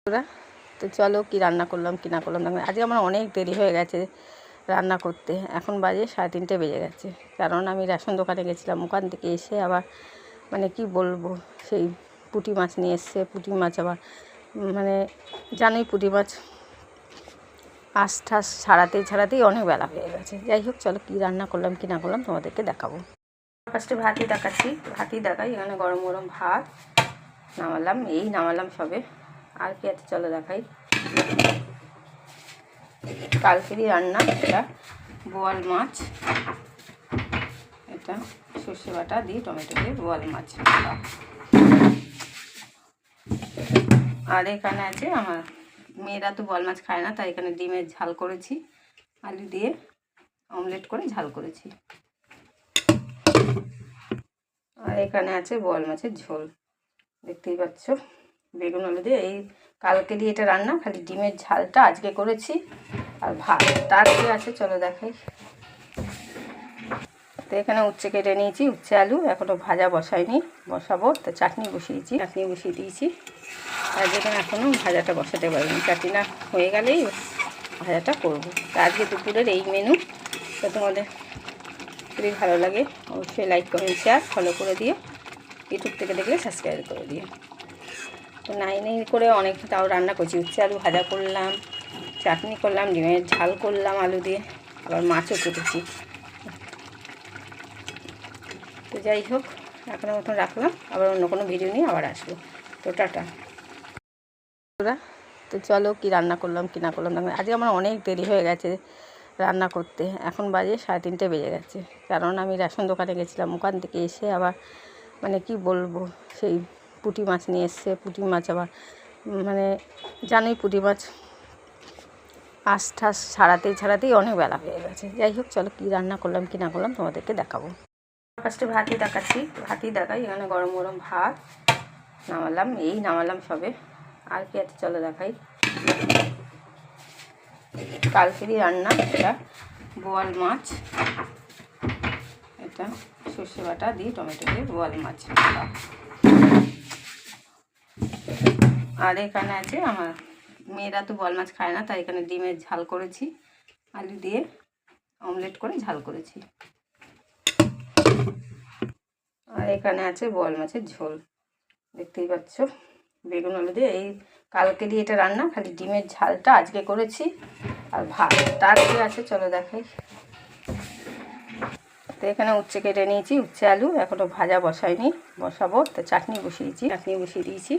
বন্ধুরা, তো চলো কি রান্না করলাম কি না করলাম দেখো। আজকে আমার অনেক দেরি হয়ে গেছে রান্না করতে। এখন বাজে 3:30 বেজে গেছে, কারণ আমি রেশন দোকানে গেছিলাম। ওখান থেকে এসে আবার মানে কি বলবো, সেই পুঁটি মাছ নিয়ে এসছে। পুঁটি মাছ আবার মানে জানোই, পুঁটি মাছ আঁশ ঠাস ছাড়াতেই অনেক বেলা হয়ে গেছে। যাই হোক, চলো কি রান্না করলাম কি না করলাম তোমাদেরকে দেখাবো। ফার্স্টে ভাতই দেখাচ্ছি, ভাতই দেখাই। এখানে গরম গরম ভাত নামালাম সবে। আর কি আছে চলো দেখাই। কালকেরই রান্না, এটা বোয়াল মাছ, এটা সর্ষে বাটা দিয়ে টমেটো দিয়ে বোয়াল মাছ। আর এখানে আছে, আমার মেয়েরা তো বোয়াল মাছ খায় না, তাই এখানে ডিমের ঝাল করেছি, আলু দিয়ে অমলেট করে ঝাল করেছি। আর এখানে আছে বোয়াল মাছের ঝোল, দেখতেই পাচ্ছ, বেগুন আলু দিয়ে। এই কালকে দিয়ে এটা রান্না, খালি ডিমের ঝালটা আজকে করেছি। আর ভাত তার কি আছে চলো দেখাই। তো এখানে উচ্ছে কেটে নিয়েছি, উচ্ছে আলু এখনও ভাজা বসাইনি, বসাবো। তো চাটনি বসিয়ে দিয়েছি। আর যেখানে এখনও ভাজাটা বসাতে পারিনি, চাটনিটা হয়ে গেলেই ভাজাটা করবো। তো আজকে দুপুরের এই মেনু। তো তোমাদের যদি ভালো লাগে অবশ্যই লাইক কমেন্ট শেয়ার ফলো করে দিও। ইউটিউব থেকে দেখলে সাবস্ক্রাইব করে দিও। তো নাই করে অনেক তাও রান্না করছি। উচ্ছে আলু ভাজা করলাম, চাটনি করলাম, ডিমের ঝাল করলাম আলু দিয়ে, আবার মাছও কেটেছি। তো যাই হোক, এখনো মতন রাখলাম, আবার অন্য কোনো ভিডিও নিয়ে আবার আসবো। তো টাটা। তো চলো কি রান্না করলাম কি না করলাম দেখো। আজকে আমার অনেক দেরি হয়ে গেছে রান্না করতে। এখন বাজে 3:30 বেজে গেছে, কারণ আমি রেশন দোকানে গেছিলাম। ওখান থেকে এসে আবার মানে কি বলবো, সেই পুঁটি মাছ নিয়ে এসছে। পুঁটি মাছ আবার মানে জানোই, পুঁটি মাছ আঁশ ঠাস ছাড়াতেই অনেক বেলা হয়ে গেছে। যাই হোক, চলো কি রান্না করলাম কি না করলাম তোমাদেরকে দেখাবো। ফার্স্টে ভাতই দেখাচ্ছি, ভাতই দেখাই। এখানে গরম গরম ভাত নামালাম সবে। আর কি আছে চলো দেখাই। কালকেরই রান্না, এটা বোয়াল মাছ, এটা সর্ষে বাটা দিয়ে টমেটো দিয়ে বোয়াল মাছ। আর এখানে আছে, আমার মেয়েরা তো বোয়াল মাছ খায় না, তাই এখানে ডিমের ঝাল করেছি, আলু দিয়ে অমলেট করে ঝাল করেছি। আর এখানে আছে বোয়াল মাছের ঝোল, দেখতেই পাচ্ছ, বেগুন আলু দিয়ে। এই কালকে দিয়ে এটা রান্না, খালি ডিমের ঝালটা আজকে করেছি। আর ভাত তার কি আছে চলো দেখাই। তো এখানে উচ্ছে কেটে নিয়েছি, উচ্ছে আলু এখনও ভাজা বসাইনি, বসাবো। তো চাটনি বসিয়ে দিয়েছি।